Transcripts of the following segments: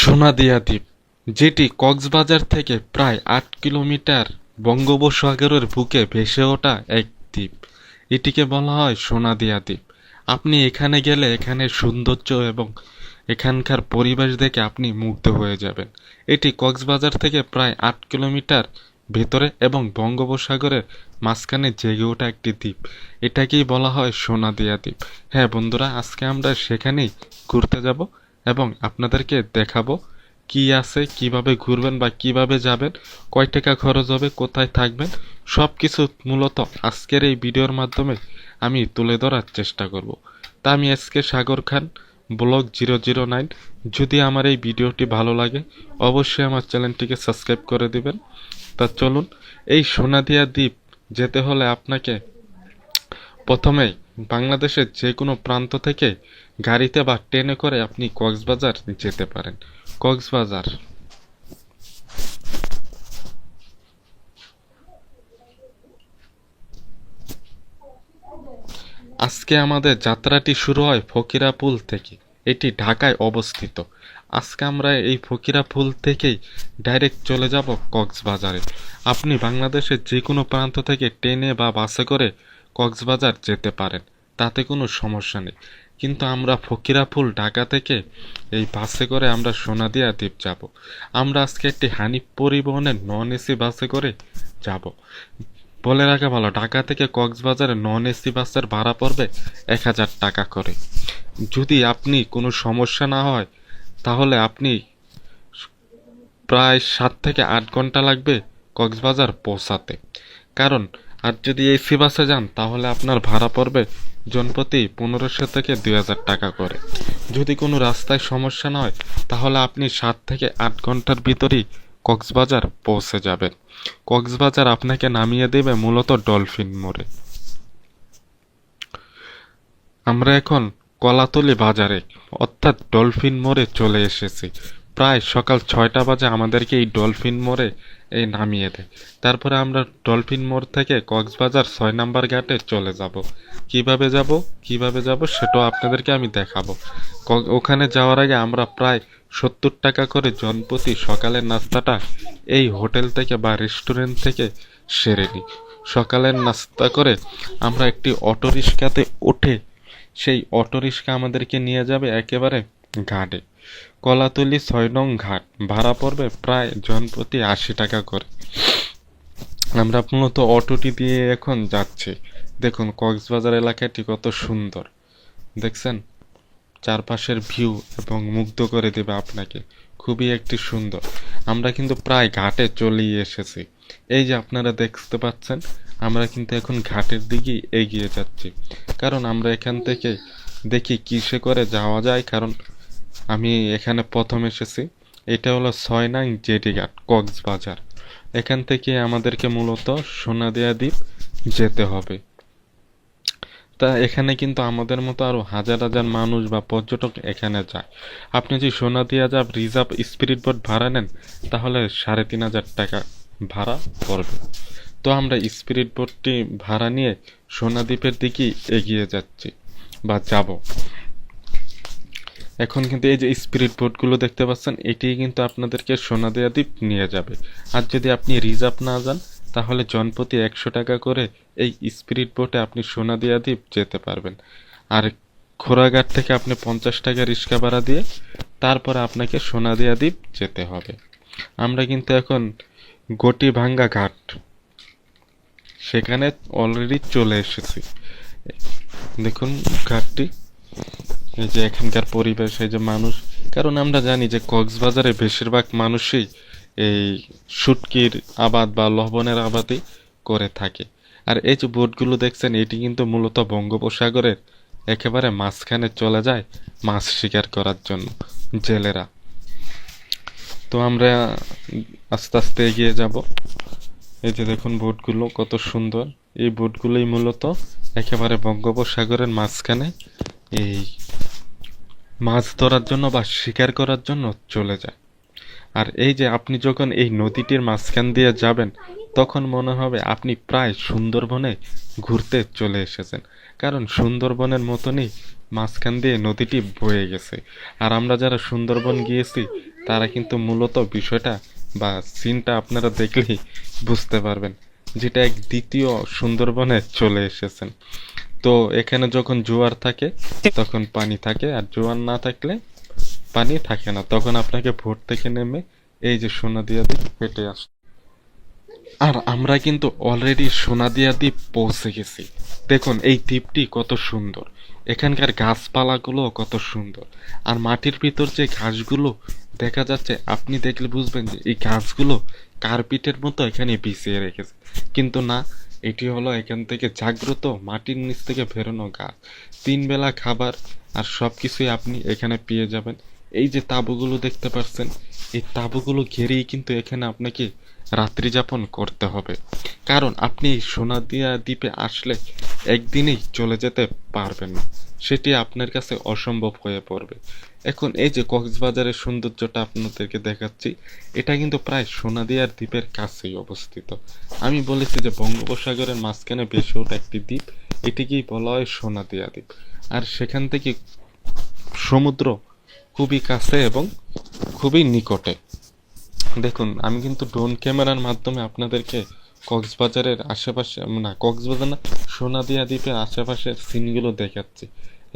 সোনাদিয়া দ্বীপ, যেটি কক্সবাজার থেকে প্রায় ৮ কিলোমিটার বঙ্গোপসাগরের বুকে ভেসে ওঠা এক দ্বীপ। এটিকে বলা হয় সোনাদিয়া দ্বীপ। আপনি এখানে গেলে এখানের সৌন্দর্য এবং এখানকার পরিবেশ দেখে আপনি মুগ্ধ হয়ে যাবেন। এটি কক্সবাজার থেকে প্রায় ৮ কিলোমিটার ভেতরে এবং বঙ্গোপসাগরের মাঝখানে জেগে ওঠা একটি দ্বীপ। এটাকেই বলা হয় সোনাদিয়া দ্বীপ। হ্যাঁ বন্ধুরা, আজকে আমরা সেখানেই ঘুরতে যাব এবং আপনাদেরকে দেখাবো কি আছে, কিভাবে ঘুরবেন বা কিভাবে যাবেন, কয় টাকা খরচ হবে, কোথায় থাকবেন, সব কিছু মূলত আজকের এই ভিডিওর মাধ্যমে আমি তুলে ধরার চেষ্টা করব। তা আমি এসকে সাগর খান, ব্লগ 009। যদি আমার এই ভিডিওটি ভালো লাগে অবশ্যই আমার চ্যানেলটিকে সাবস্ক্রাইব করে দিবেন। তা চলুন, এই সোনাদিয়া দ্বীপ যেতে হলে আপনাকে প্রথমেই বাংলাদেশের যে কোনো প্রান্ত থেকে গাড়িতে বা ট্রেনে করে আপনি কক্সবাজার যেতে পারেন। কক্সবাজার আজকে আমাদের যাত্রাটি শুরু হয় ফকিরাপুল থেকে। এটি ঢাকায় অবস্থিত। আজকে আমরা এই ফকিরাপুল থেকেই ডাইরেক্ট চলে যাব কক্সবাজারে। আপনি বাংলাদেশের যে কোনো প্রান্ত থেকে ট্রেনে বা বাসে করে কক্সবাজার যেতে পারেন, তাতে কোনো সমস্যা নেই। কিন্তু আমরা ফকিরাপুল ঢাকা থেকে এই বাসে করে আমরা সোনাদিয়া দ্বীপ যাব। আমরা আজকে একটি হানিফ পরিবহনের নন এসি বাসে করে যাব। বলে রাখা ভালো, ঢাকা থেকে কক্সবাজারে নন এসি বাসের ভাড়া পড়বে ১,০০০ টাকা করে। যদি আপনি কোনো সমস্যা না হয় তাহলে আপনি প্রায় ৭ থেকে ৮ ঘন্টা লাগবে কক্সবাজার পৌঁছাতে। কারণ আর যদি এসি বাসে যান তাহলে আপনার ভাড়া পড়বে জনপ্রতি ১৫০০ থেকে ২,০০০ টাকা করে। যদি কোনো রাস্তায় সমস্যা না হয় তাহলে আপনি ৭ থেকে ৮ ঘন্টার ভিতরেই কক্সবাজার পৌঁছে যাবেন। কক্সবাজার আপনাকে নামিয়ে দেবে মূলত ডলফিন মোড়ে। আমরা এখন কলাতলী বাজারে অর্থাৎ ডলফিন মোড়ে চলে এসেছি। প্রায় সকাল ৬টা বাজে আমাদেরকে এই ডলফিন মোড়ে এই নামিয়ে দেয়। তারপরে আমরা ডলফিন মোড় থেকে কক্সবাজার ৬ নম্বর ঘাটে চলে যাব। কিভাবে যাব সেটাও আপনাদেরকে আমি দেখাবো। ওখানে যাওয়ার আগে আমরা প্রায় ৭০ টাকা করে জনপ্রতি সকালের নাস্তাটা এই হোটেল থেকে বা রেস্টুরেন্ট থেকে সেরে নিই। সকালের নাস্তা করে আমরা একটি অটোরিকশাতে উঠে সেই অটোরিকশা আমাদেরকে নিয়ে যাবে একেবারে ঘাটে। কলাতলী ৬ নং ঘাট। ভাড়া পড়বে প্রায় জনপ্রতি ৮০ টাকা করে। আমরা মূলত অটোটি দিয়ে এখন যাচ্ছি। দেখুন কক্সবাজার এলাকাটি কত সুন্দর দেখছেন। চারপাশের ভিউ এবং মুগ্ধ করে দেবে আপনাকে। খুবই একটি সুন্দর। আমরা কিন্তু প্রায় ঘাটে চলেই এসেছি। এই যে আপনারা দেখতে পাচ্ছেন, আমরা কিন্তু এখন ঘাটের দিকেই এগিয়ে যাচ্ছি। কারণ আমরা এখান থেকে দেখি কিসে করে যাওয়া যায়, কারণ আমি এখানে প্রথম এসেছি। এটা হলো ৬ নং জেটি ঘাট, কক্সবাজার। এখান থেকে আমাদেরকে মূলত সোনাদিয়া দ্বীপ যেতে হবে। তা এখানে কিন্তু আমাদের মতো আরো হাজার হাজার মানুষ বা পর্যটক এখানে যায়। আপনি যদি সোনাদিয়া যাব রিজার্ভ স্পিরিট বোট ভাড়া নেন তাহলে ৩,৫০০ টাকা ভাড়া পড়বে। তো আমরা স্পিরিট বোটটি ভাড়া নিয়ে সোনাদ্বীপের দিকেই এগিয়ে যাচ্ছি বা যাব। এখন কিন্তু এই যে স্পিরিট বোটগুলো দেখতে পাচ্ছেন, এটি কিন্তু আপনাদেরকে সোনাদিয়া দ্বীপ নিয়ে যাবে। আর যদি আপনি রিজার্ভ না যান তাহলে জনপ্রতি ১০০ টাকা করে এই স্পিরিট বোটে আপনি সোনাদিয়া দ্বীপ যেতে পারবেন। আর ঘোড়াঘাট থেকে আপনি ৫০ টাকা রিক্সা ভাড়া দিয়ে তারপরে আপনাকে সোনাদিয়া দ্বীপ যেতে হবে। আমরা কিন্তু এখন গটিভাঙ্গা ঘাট সেখানে অলরেডি চলে এসেছি। দেখুন ঘাটটি, এই যে এখানকার পরিবেশ, এই যে মানুষ। কারণ আমরা জানি যে কক্সবাজারে বেশিরভাগ মানুষই এই শুটকির আবাদ বা লবণের আবাদই করে থাকে। আর এই যে বোটগুলো দেখছেন, এটি কিন্তু মূলত বঙ্গোপসাগরের একেবারে মাঝখানে চলে যায় মাছ শিকার করার জন্য জেলেরা। তো আমরা আস্তে আস্তে এগিয়ে যাব। এই যে দেখুন বোটগুলো কত সুন্দর। এই বোটগুলোই মূলত একেবারে বঙ্গোপসাগরের মাঝখানে এই মাছ ধরার জন্য বা শিকার করার জন্য চলে যায়। আর এই যে আপনি যখন এই নদীটির মাঝখান দিয়ে যাবেন তখন মনে হবে আপনি প্রায় সুন্দরবনে ঘুরতে চলে এসেছেন। কারণ সুন্দরবনের মতনই মাঝখান দিয়ে নদীটি বয়ে গেছে। আর আমরা যারা সুন্দরবন গিয়েছি তারা কিন্তু মূলত বিষয়টা বা সিনটা আপনারা দেখলেই বুঝতে পারবেন, যেটা এক দ্বিতীয় সুন্দরবনে চলে এসেছেন। তো এখানে যখন জোয়ার থাকে তখন পানি থাকে, আর জোয়ার না থাকলে পানি থাকে না। তখন আপনাকে ভোর থেকে নেমে এই যে সোনাদিয়া দ্বীপ হেঁটে আস। আর আমরা কিন্তু অলরেডি সোনাদিয়া দ্বীপ পৌঁছে গেছি। দেখুন এই দ্বীপটি কত সুন্দর, এখানকার গাছপালাগুলো কত সুন্দর, আর মাটির ভিতর যে ঘাসগুলো দেখা যাচ্ছে, আপনি দেখলে বুঝবেন যে এই ঘাসগুলো কার্পেটের মতো এখানে বিছিয়ে রেখেছে, কিন্তু না, এটি হলো এখান থেকে জাগ্রত মাটির নিচ থেকে বেরোনো গাছ। 3 বেলা খাবার আর সব কিছুই আপনি এখানে পেয়ে যাবেন। এই যে তাঁবুগুলো দেখতে পাচ্ছেন, এই তাঁবুগুলো ঘেরেই কিন্তু এখানে আপনাকে রাত্রি যাপন করতে হবে, কারণ আপনি সোনাদিয়া দ্বীপে আসলে একদিনেই চলে যেতে পারবেন না, সেটি আপনার কাছে অসম্ভব হয়ে পড়বে। এখন এই যে কক্সবাজারের সৌন্দর্যটা আপনাদেরকে দেখাচ্ছি, এটা কিন্তু প্রায় সোনাদিয়ার দ্বীপের কাছেই অবস্থিত। আমি বলেছি যে বঙ্গোপসাগরের মাঝখানে ভেসে ওঠা একটি দ্বীপ, এটিকেই বলা হয় সোনাদিয়া দ্বীপ। আর সেখান থেকে সমুদ্র খুবই কাছে এবং খুবই নিকটে। দেখুন আমি কিন্তু ড্রোন ক্যামেরার মাধ্যমে আপনাদেরকে কক্সবাজারের আশেপাশে, না কক্সবাজার না, সোনাদিয়া দ্বীপের আশেপাশের সিনগুলো দেখাচ্ছি।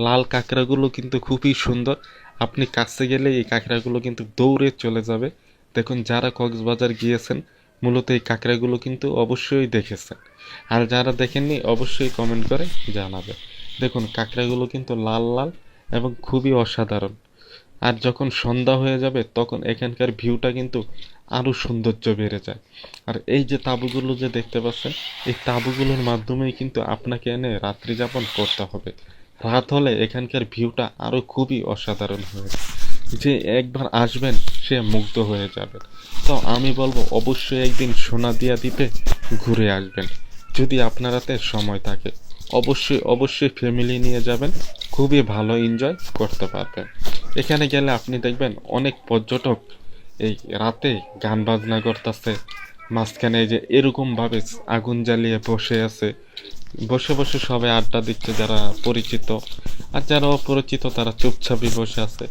লাল কাঁকড়াগুলো কিন্তু খুবই সুন্দর, আপনি কাছে গেলে এই কাঁকড়াগুলো কিন্তু দৌড়ে চলে যাবে। দেখুন যারা কক্সবাজার গিয়েছেন মূলত এই কাঁকড়াগুলো কিন্তু অবশ্যই দেখেছেন, আর যারা দেখেননি অবশ্যই কমেন্ট করে জানাবে। দেখুন কাঁকড়াগুলো কিন্তু লাল লাল এবং খুবই অসাধারণ। আর যখন সন্ধ্যা হয়ে যাবে তখন এখানকার ভিউটা কিন্তু আরো সৌন্দর্য বেড়ে যায়। আর এই যে তাঁবুগুলো যে দেখতে পাচ্ছেন, এই তাঁবুগুলোর মাধ্যমেই কিন্তু আপনাকে এনে রাত্রি যাপন করতে হবে। রাত হলে এখানকার ভিউটা আরো খুবই অসাধারণ হয়ে যায়। যে একবার আসবেন সে মুগ্ধ হয়ে যাবে। তো আমি বলবো অবশ্যই একদিন সোনাদিয়া দ্বীপে ঘুরে আসবেন, যদি আপনার হাতে সময় থাকে। অবশ্যই অবশ্যই ফ্যামিলি নিয়ে যাবেন, খুবই ভালো এনজয় করতে পারবেন। এখানে গেলে আপনি দেখবেন অনেক পর্যটক এই রাতে গান বাজনা করতেছে, মাঝখানে এই যে এরকম ভাবে আগুন জ্বালিয়ে বসে আছে, বসে বসে সবাই আড্ডা দিচ্ছে, যারা পরিচিত আর যারা অপরিচিত তারা চুপচাপই বসে আছে।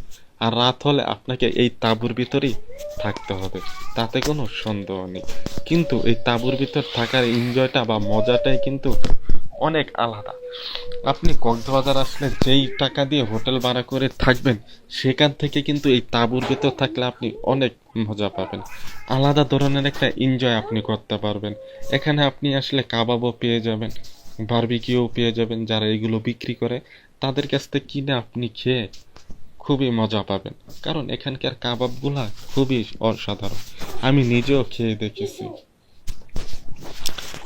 আর রাত হলে আপনাকে এই তাঁবুর ভিতরেই থাকতে হবে, তাতে কোনো সন্দেহ নেই। কিন্তু এই তাঁবুর ভিতর থাকার এনজয়টা বা মজাটাই কিন্তু অনেক আলাদা। আপনি কক্সবাজার আসলে যেই টাকা দিয়ে হোটেল ভাড়া করে থাকবেন, সেখান থেকে কিন্তু এই তাঁবুর ভিতর থাকলে আপনি অনেক মজা পাবেন, আলাদা ধরনের একটা এনজয় আপনি করতে পারবেন। এখানে আপনি আসলে কাবাবও পেয়ে যাবেন, বারবিকিউও পেয়ে যাবেন, যারা এগুলো বিক্রি করে তাদের কাছ থেকে কিনে আপনি খেয়ে খুবই মজা পাবেন, কারণ এখানকার কাবাবগুলা খুবই অসাধারণ। আমি নিজেও খেয়ে দেখেছি,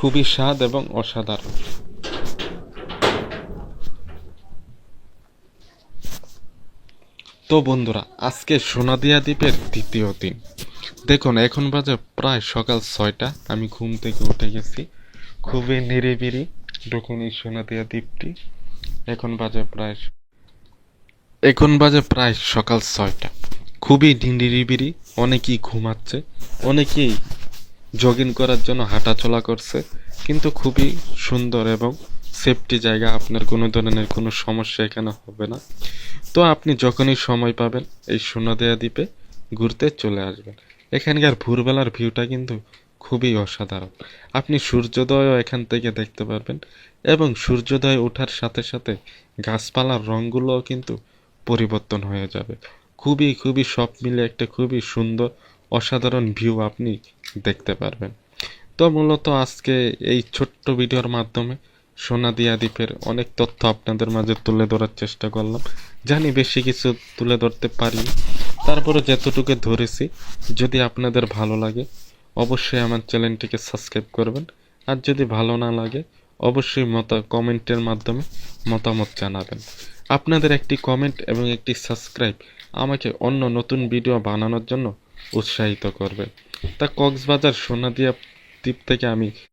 খুবই স্বাদ এবং অসাধারণ। তো বন্ধুরা, আজকে সোনাদিয়া দ্বীপের দ্বিতীয় দিন। দেখুন এখন বাজে প্রায় সকাল 6টা, আমি ঘুম থেকে উঠে গেছি, খুবই নিরিবিলি। দেখুন এই সোনাদিয়া দ্বীপটি, এখন বাজে প্রায় সকাল 6টা, খুবই নিরিবিলি। অনেকেই ঘুমাচ্ছে, অনেকেই জগিং করার জন্য হাঁটাচলা করছে, কিন্তু খুবই সুন্দর এবং সেফটি জায়গা, আপনার কোনো ধরনের কোনো সমস্যা এখানে হবে না। তো আপনি যখনই সময় পাবেন এই সোনাদিয়া দ্বীপে ঘুরতে চলে আসবেন। এখানকার ভোরবেলার ভিউটা কিন্তু খুবই অসাধারণ, আপনি সূর্যোদয়ও এখান থেকে দেখতে পারবেন, এবং সূর্যোদয় ওঠার সাথে সাথে গাছপালার রঙগুলোও কিন্তু পরিবর্তন হয়ে যাবে। খুবই খুবই সব মিলে একটা খুবই সুন্দর অসাধারণ ভিউ আপনি দেখতে পারবেন। তো মূলত আজকে এই ছোট্ট ভিডিওর মাধ্যমে সোনাদিয়া দ্বীপের অনেক তথ্য আপনাদের মাঝে তুলে ধরার চেষ্টা করলাম। জানি বেশি কিছু তুলে ধরতে পারি, তারপরে যতটুকু ধরেছি, যদি আপনাদের ভালো লাগে অবশ্যই আমার চ্যানেলটিকে সাবস্ক্রাইব করবেন, আর যদি ভালো না লাগে অবশ্যই কমেন্টের মাধ্যমে মতামত জানাবেন। আপনাদের একটি কমেন্ট এবং একটি সাবস্ক্রাইব আমাকে অন্য নতুন ভিডিও বানানোর জন্য উৎসাহিত করবে। তা কক্সবাজার সোনাদিয়া দ্বীপ থেকে আমি